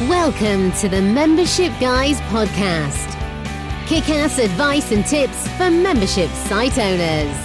Welcome to the Membership Guys podcast. Kick-ass advice and tips for membership site owners.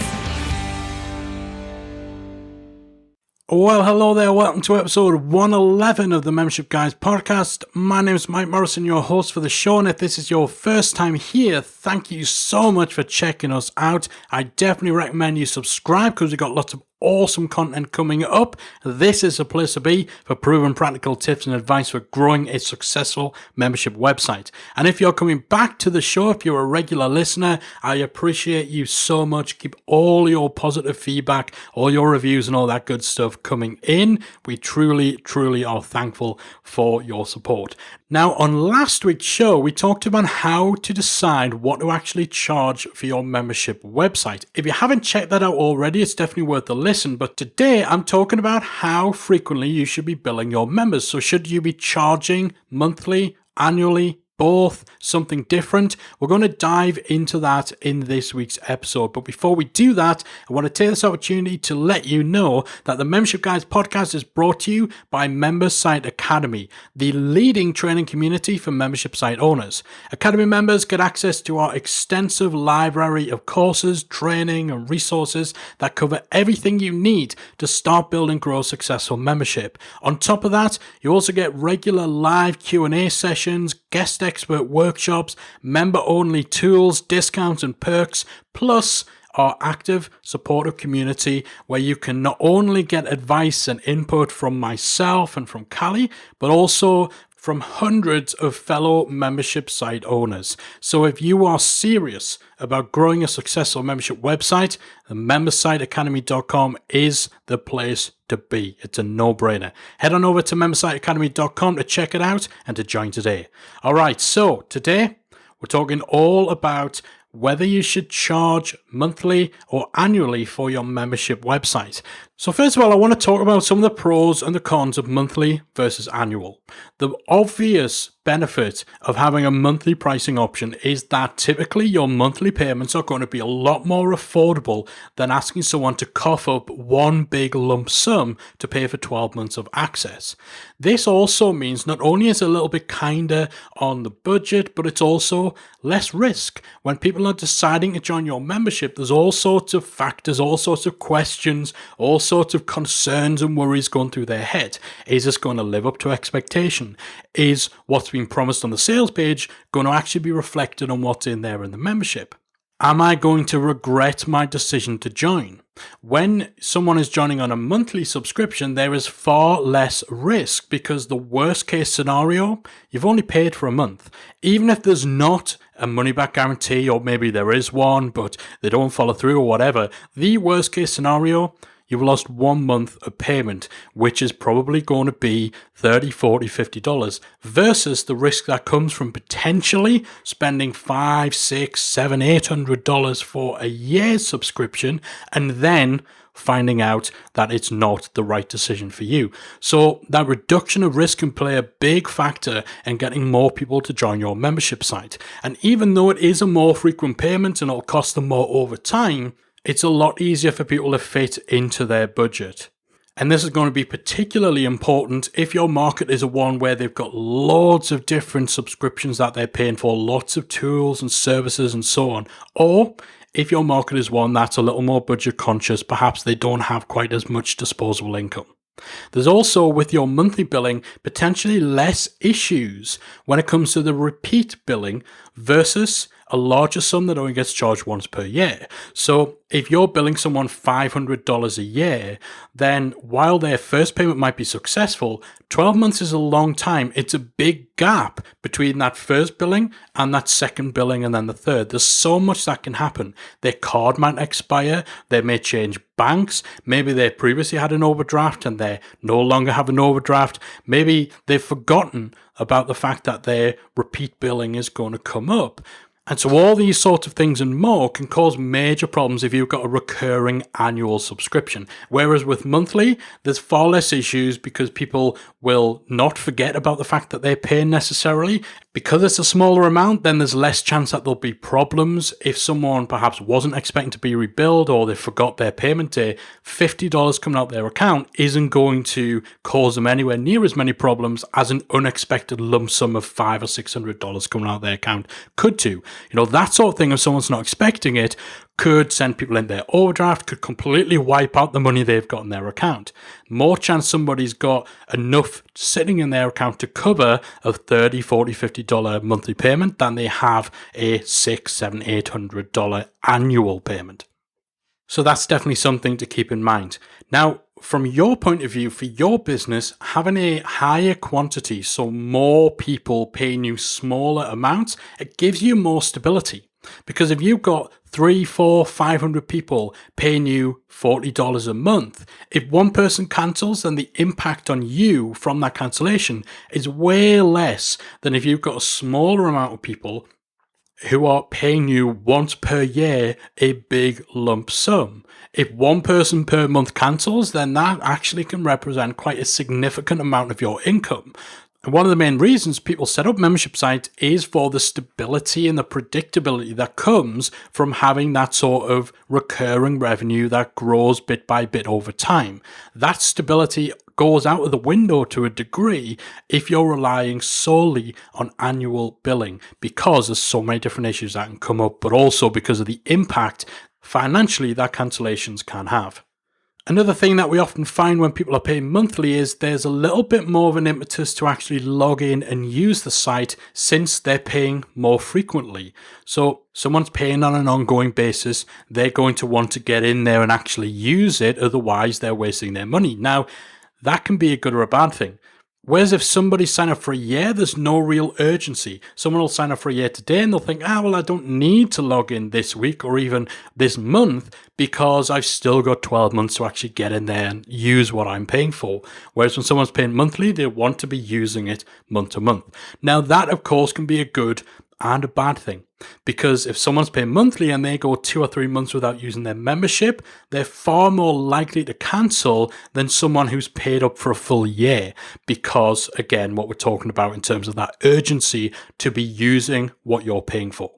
Well, hello there. Welcome to episode 111 of the Membership Guys podcast. My name is Mike Morrison, your host for the show. And if this is your first time here, thank you so much for checking us out. I definitely recommend you subscribe because we've got lots of awesome content coming up. This is a place to be for proven practical tips and advice for growing a successful membership website. And if you're coming back to the show, if you're a regular listener, I appreciate you so much. Keep all your positive feedback, all your reviews and all that good stuff coming in. We truly are thankful for your support. Now, on last week's show, we talked about how to decide what to actually charge for your membership website. If you haven't checked that out already, it's definitely worth a listen. But today, I'm talking about how frequently you should be billing your members. So should you be charging monthly, annually, both, something different? We're going to dive into that in this week's episode. But before we do that, I want to take this opportunity to let you know that the Membership Guys podcast is brought to you by Member Site Academy, the leading training community for membership site owners. Academy members get access to our extensive library of courses, training, and resources that cover everything you need to start, build, and grow a successful membership. On top of that, you also get regular live Q&A sessions, guest expert workshops, member-only tools, discounts and perks, plus our active supportive community where you can not only get advice and input from myself and from Callie, but also from hundreds of fellow membership site owners. So if you are serious about growing a successful membership website, the membersiteacademy.com is the place to be. It's a no-brainer. Head on over to membersiteacademy.com to check it out and to join today. All right, so today we're talking all about whether you should charge monthly or annually for your membership website. So first of all, I want to talk about some of the pros and the cons of monthly versus annual. The obvious benefit of having a monthly pricing option is that typically your monthly payments are going to be a lot more affordable than asking someone to cough up one big lump sum to pay for 12 months of access. This also means not only is it a little bit kinder on the budget, but it's also less risk. When people are deciding to join your membership, there's all sorts of factors, all sorts of questions, all sorts of concerns and worries going through their head. Is this going to live up to expectation? Is what's been promised on the sales page going to actually be reflected on what's in there in the membership? Am I going to regret my decision to join? When someone is joining on a monthly subscription, there is far less risk because the worst case scenario, you've only paid for a month. Even if there's not a money back guarantee, or maybe there is one, but they don't follow through or whatever, the worst case scenario, you've lost 1 month of payment, which is probably going to be $30, $40, $50 versus the risk that comes from potentially spending $500, $600, $700, $800 for a year's subscription and then finding out that it's not the right decision for you. So that reduction of risk can play a big factor in getting more people to join your membership site. And even though it is a more frequent payment and it'll cost them more over time, it's a lot easier for people to fit into their budget. And this is going to be particularly important if your market is a one where they've got loads of different subscriptions that they're paying for, lots of tools and services and so on. Or if your market is one that's a little more budget conscious, perhaps they don't have quite as much disposable income. There's also, with your monthly billing, potentially less issues when it comes to the repeat billing versus a larger sum that only gets charged once per year. So if you're billing someone $500 a year, then while their first payment might be successful, 12 months is a long time. It's a big gap between that first billing and that second billing and then the third. There's so much that can happen. Their card might expire. They may change banks. Maybe they previously had an overdraft and they no longer have an overdraft. Maybe they've forgotten about the fact that their repeat billing is going to come up. And so all these sorts of things and more can cause major problems if you've got a recurring annual subscription. Whereas with monthly, there's far less issues because people will not forget about the fact that they're paying necessarily. Because it's a smaller amount, then there's less chance that there'll be problems. If someone perhaps wasn't expecting to be rebilled or they forgot their payment day, $50 coming out their account isn't going to cause them anywhere near as many problems as an unexpected lump sum of $500 or $600 coming out their account could do. That sort of thing, if someone's not expecting it, could send people in their overdraft, could completely wipe out the money they've got in their account. More chance somebody's got enough sitting in their account to cover a $30, $40, $50 monthly payment than they have a $600, $700, $800 annual payment. So that's definitely something to keep in mind. Now, from your point of view, for your business, having a higher quantity, so more people paying you smaller amounts, it gives you more stability. Because if you've got 300, 400, 500 people paying you $40 a month, if one person cancels, then the impact on you from that cancellation is way less than if you've got a smaller amount of people who are paying you once per year a big lump sum. If one person per month cancels, then that actually can represent quite a significant amount of your income. And one of the main reasons people set up membership sites is for the stability and the predictability that comes from having that sort of recurring revenue that grows bit by bit over time. That stability goes out of the window to a degree if you're relying solely on annual billing, because there's so many different issues that can come up, but also because of the impact financially that cancellations can have. Another thing that we often find when people are paying monthly is there's a little bit more of an impetus to actually log in and use the site since they're paying more frequently. So someone's paying on an ongoing basis, they're going to want to get in there and actually use it, otherwise they're wasting their money. Now, that can be a good or a bad thing. Whereas if somebody signed up for a year, there's no real urgency. Someone will sign up for a year today and they'll think, well, I don't need to log in this week or even this month because I've still got 12 months to actually get in there and use what I'm paying for. Whereas when someone's paying monthly, they want to be using it month to month. Now that, of course, can be a good and a bad thing. Because if someone's paying monthly and they go 2 or 3 months without using their membership, they're far more likely to cancel than someone who's paid up for a full year. Because, again, what we're talking about in terms of that urgency to be using what you're paying for.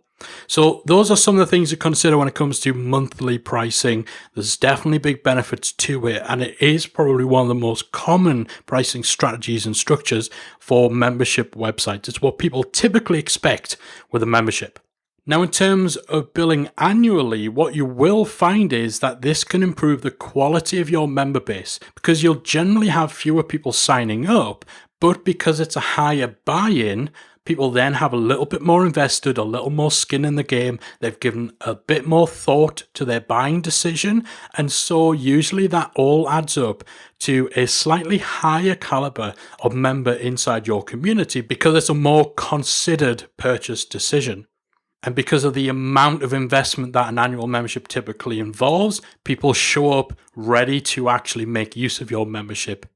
So those are some of the things to consider when it comes to monthly pricing. There's definitely big benefits to it, and it is probably one of the most common pricing strategies and structures for membership websites. It's what people typically expect with a membership. Now, in terms of billing annually, what you will find is that this can improve the quality of your member base because you'll generally have fewer people signing up, but because it's a higher buy-in, people then have a little bit more invested, a little more skin in the game. They've given a bit more thought to their buying decision. And so usually that all adds up to a slightly higher caliber of member inside your community because it's a more considered purchase decision. And because of the amount of investment that an annual membership typically involves, people show up ready to actually make use of your membership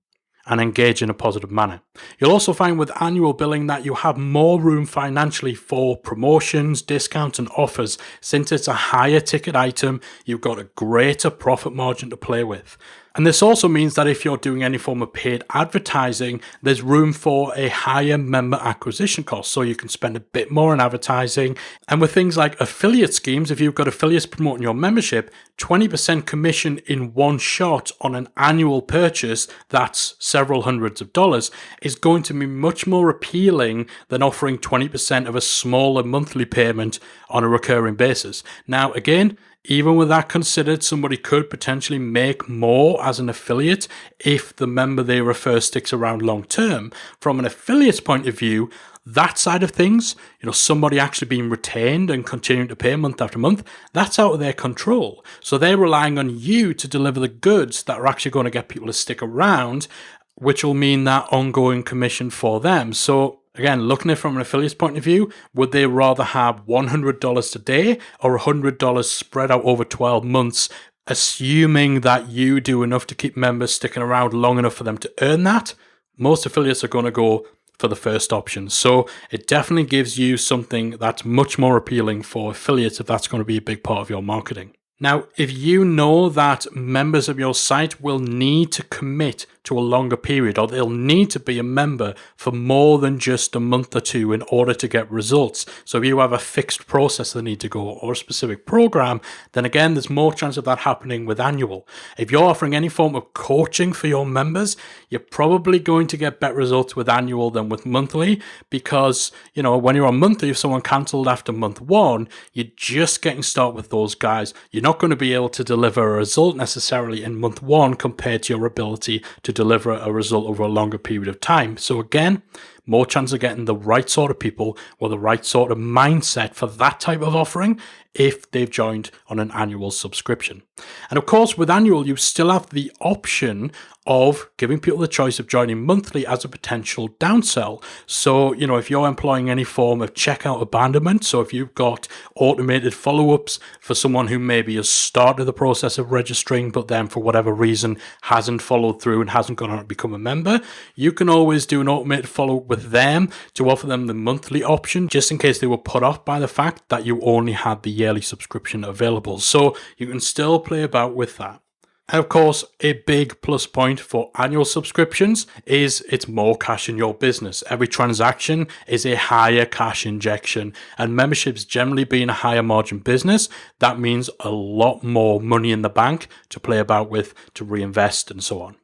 and engage in a positive manner. You'll also find with annual billing that you have more room financially for promotions, discounts, and offers. Since it's a higher ticket item, you've got a greater profit margin to play with. And this also means that if you're doing any form of paid advertising, there's room for a higher member acquisition cost. So you can spend a bit more on advertising. And with things like affiliate schemes, if you've got affiliates promoting your membership, 20% commission in one shot on an annual purchase, that's several hundreds of dollars, is going to be much more appealing than offering 20% of a smaller monthly payment on a recurring basis. Now, again, even with that considered, somebody could potentially make more as an affiliate if the member they refer sticks around long term. From an affiliate's point of view, that side of things, somebody actually being retained and continuing to pay month after month, that's out of their control. So they're relying on you to deliver the goods that are actually going to get people to stick around, which will mean that ongoing commission for them. So again, looking at it from an affiliate's point of view, would they rather have $100 today or $100 spread out over 12 months, assuming that you do enough to keep members sticking around long enough for them to earn that? Most affiliates are going to go for the first option. So it definitely gives you something that's much more appealing for affiliates if that's going to be a big part of your marketing. Now, if you know that members of your site will need to commit to a longer period, or they'll need to be a member for more than just a month or two in order to get results. So if you have a fixed process they need to go or a specific program, then again, there's more chance of that happening with annual. If you're offering any form of coaching for your members, you're probably going to get better results with annual than with monthly, because, when you're on monthly, if someone cancelled after month one, you're just getting started with those guys. You're not going to be able to deliver a result necessarily in month one compared to your ability to deliver a result over a longer period of time. So again, more chance of getting the right sort of people with the right sort of mindset for that type of offering if they've joined on an annual subscription. And of course, with annual, you still have the option of giving people the choice of joining monthly as a potential downsell. So, if you're employing any form of checkout abandonment, so if you've got automated follow-ups for someone who maybe has started the process of registering, but then for whatever reason hasn't followed through and hasn't gone on to become a member, you can always do an automated follow-up with them to offer them the monthly option, just in case they were put off by the fact that you only had the yearly subscription available. So you can still play about with that. And of course, a big plus point for annual subscriptions is it's more cash in your business. Every transaction is a higher cash injection, and memberships generally being a higher margin business, that means a lot more money in the bank to play about with, to reinvest and so on.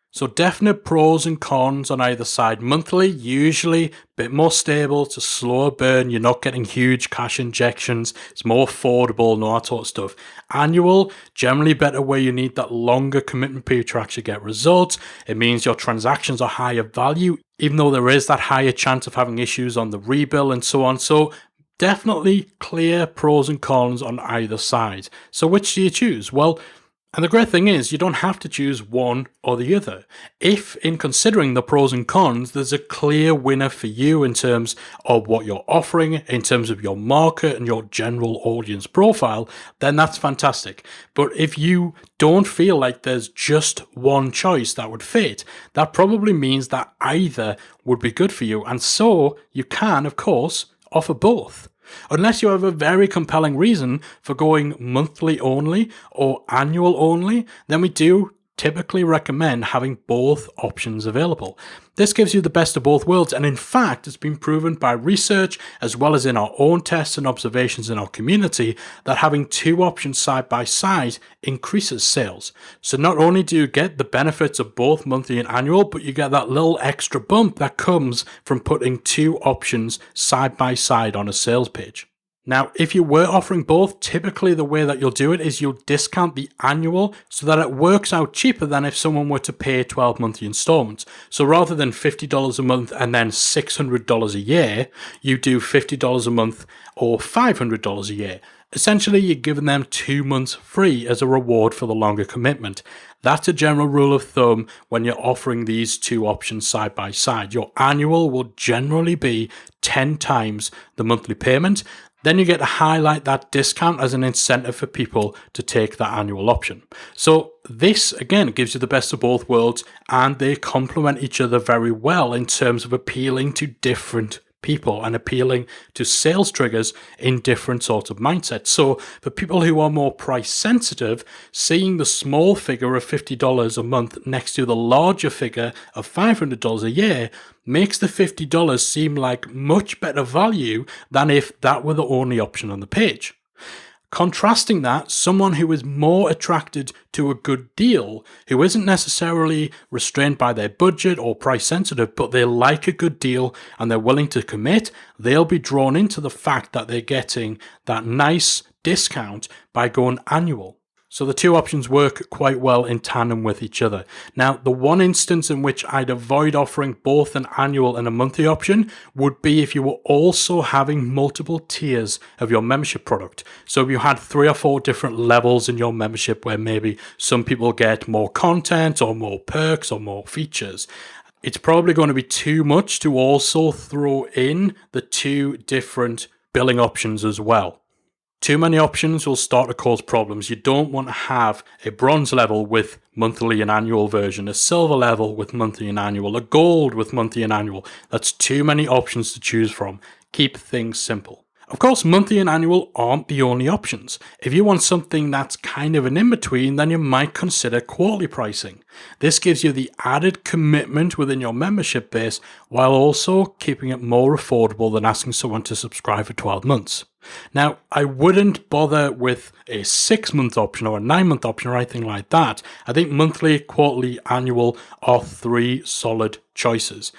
So definite pros and cons on either side. Monthly, usually a bit more stable, it's a slower burn, you're not getting huge cash injections, it's more affordable and all that sort of stuff. Annual, generally better where you need that longer commitment period to actually get results. It means your transactions are higher value, even though there is that higher chance of having issues on the rebill and so on. So definitely clear pros and cons on either side. So which do you choose? Well, and the great thing is, you don't have to choose one or the other. If, in considering the pros and cons, there's a clear winner for you in terms of what you're offering, in terms of your market and your general audience profile, then that's fantastic. But if you don't feel like there's just one choice that would fit, that probably means that either would be good for you. And so you can, of course, offer both. Unless you have a very compelling reason for going monthly only or annual only, then we do typically recommend having both options available. This gives you the best of both worlds, and in fact, it's been proven by research as well as in our own tests and observations in our community that having two options side by side increases sales. So not only do you get the benefits of both monthly and annual, but you get that little extra bump that comes from putting two options side by side on a sales page. Now, if you were offering both, typically the way that you'll do it is you'll discount the annual so that it works out cheaper than if someone were to pay 12 monthly installments. So rather than $50 a month and then $600 a year, you do $50 a month or $500 a year. Essentially, you're giving them 2 months free as a reward for the longer commitment. That's a general rule of thumb when you're offering these two options side by side. Your annual will generally be 10 times the monthly payment. Then you get to highlight that discount as an incentive for people to take that annual option. So this, again, gives you the best of both worlds, and they complement each other very well in terms of appealing to different people and appealing to sales triggers in different sorts of mindsets. So for people who are more price sensitive, seeing the small figure of $50 a month next to the larger figure of $500 a year makes the $50 seem like much better value than if that were the only option on the page. Contrasting that, someone who is more attracted to a good deal, who isn't necessarily restrained by their budget or price sensitive, but they like a good deal and they're willing to commit, they'll be drawn into the fact that they're getting that nice discount by going annual. So the two options work quite well in tandem with each other. Now, the one instance in which I'd avoid offering both an annual and a monthly option would be if you were also having multiple tiers of your membership product. So if you had 3 or 4 different levels in your membership where maybe some people get more content or more perks or more features, it's probably going to be too much to also throw in the 2 different billing options as well. Too many options will start to cause problems. You don't want to have a bronze level with monthly and annual version, a silver level with monthly and annual, a gold with monthly and annual. That's too many options to choose from. Keep things simple. Of course, monthly and annual aren't the only options. If you want something that's kind of an in-between, then you might consider quarterly pricing. This gives you the added commitment within your membership base while also keeping it more affordable than asking someone to subscribe for 12 months. Now, I wouldn't bother with a 6-month option or a 9-month option or anything like that. I think monthly, quarterly, annual are 3 solid choices.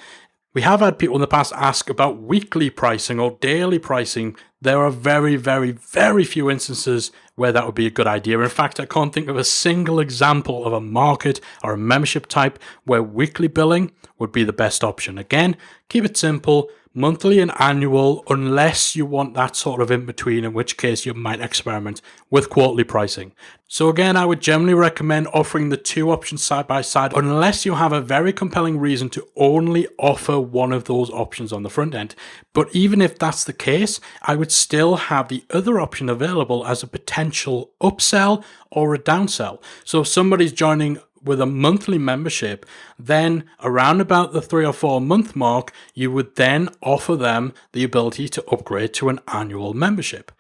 We have had people in the past ask about weekly pricing or daily pricing. There are very, very, very few instances where that would be a good idea. In fact, I can't think of a single example of a market or a membership type where weekly billing would be the best option. Again, keep it simple, monthly and annual, unless you want that sort of in-between, in which case you might experiment with quarterly pricing. So again, I would generally recommend offering the 2 options side by side, unless you have a very compelling reason to only offer one of those options on the front end. But even if that's the case, I would still have the other option available as a potential upsell or a downsell. So if somebody's joining with a monthly membership, then around about the 3 or 4 month mark, you would then offer them the ability to upgrade to an annual membership.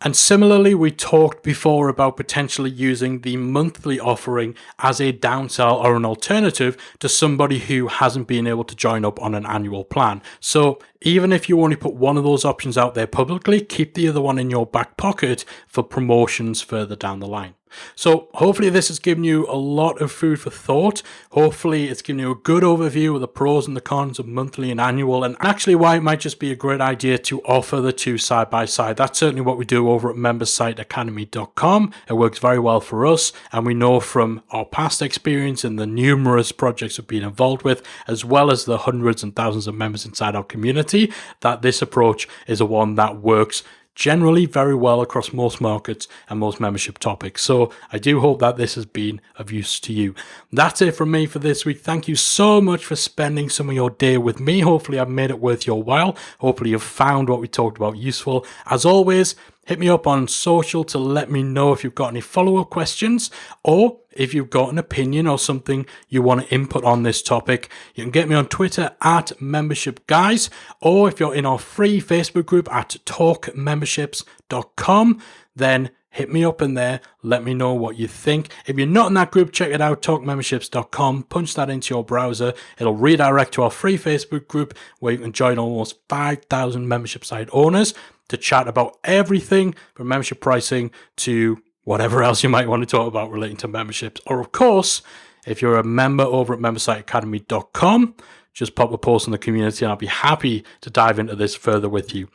And similarly, we talked before about potentially using the monthly offering as a downsell or an alternative to somebody who hasn't been able to join up on an annual plan. So even if you only put one of those options out there publicly, keep the other one in your back pocket for promotions further down the line. So hopefully this has given you a lot of food for thought. Hopefully it's given you a good overview of the pros and the cons of monthly and annual, and actually why it might just be a great idea to offer the 2 side by side. That's certainly what we do over at membersiteacademy.com. It works very well for us, and we know from our past experience and the numerous projects we've been involved with, as well as the hundreds and thousands of members inside our community, that this approach is a one that works generally very well across most markets and most membership topics. So I do hope that this has been of use to you. That's it from me for this week. Thank you so much for spending some of your day with me. Hopefully I've made it worth your while. Hopefully you've found what we talked about useful. As always, hit me up on social to let me know if you've got any follow-up questions, or if you've got an opinion or something you want to input on this topic. You can get me on Twitter at membershipguys, or if you're in our free Facebook group at talkmemberships.com, then hit me up in there. Let me know what you think. If you're not in that group, check it out, talkmemberships.com. Punch that into your browser. It'll redirect to our free Facebook group where you can join almost 5,000 membership site owners to chat about everything from membership pricing to whatever else you might want to talk about relating to memberships. Or of course, if you're a member over at membersiteacademy.com, just pop a post in the community and I'll be happy to dive into this further with you.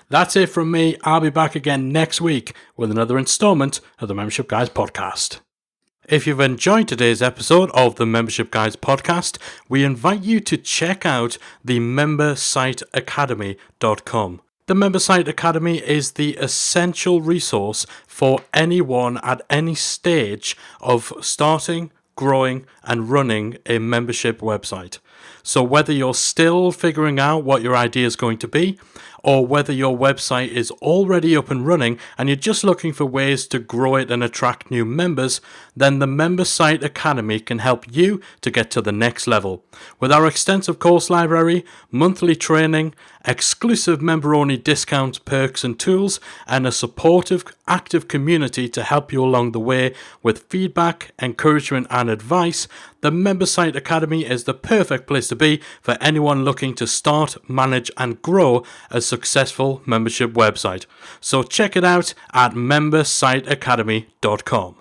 That's it from me. I'll be back again next week with another installment of the Membership Guys podcast. If you've enjoyed today's episode of the Membership Guys podcast, we invite you to check out the membersiteacademy.com. The Membersite Academy is the essential resource for anyone at any stage of starting, growing, and running a membership website. So whether you're still figuring out what your idea is going to be, or whether your website is already up and running and you're just looking for ways to grow it and attract new members, then the Membersite Academy can help you to get to the next level. With our extensive course library, monthly training, exclusive member-only discounts, perks and tools, and a supportive, active community to help you along the way with feedback, encouragement and advice, the Membersite Academy is the perfect place to be for anyone looking to start, manage and grow a successful membership website. So check it out at membersiteacademy.com.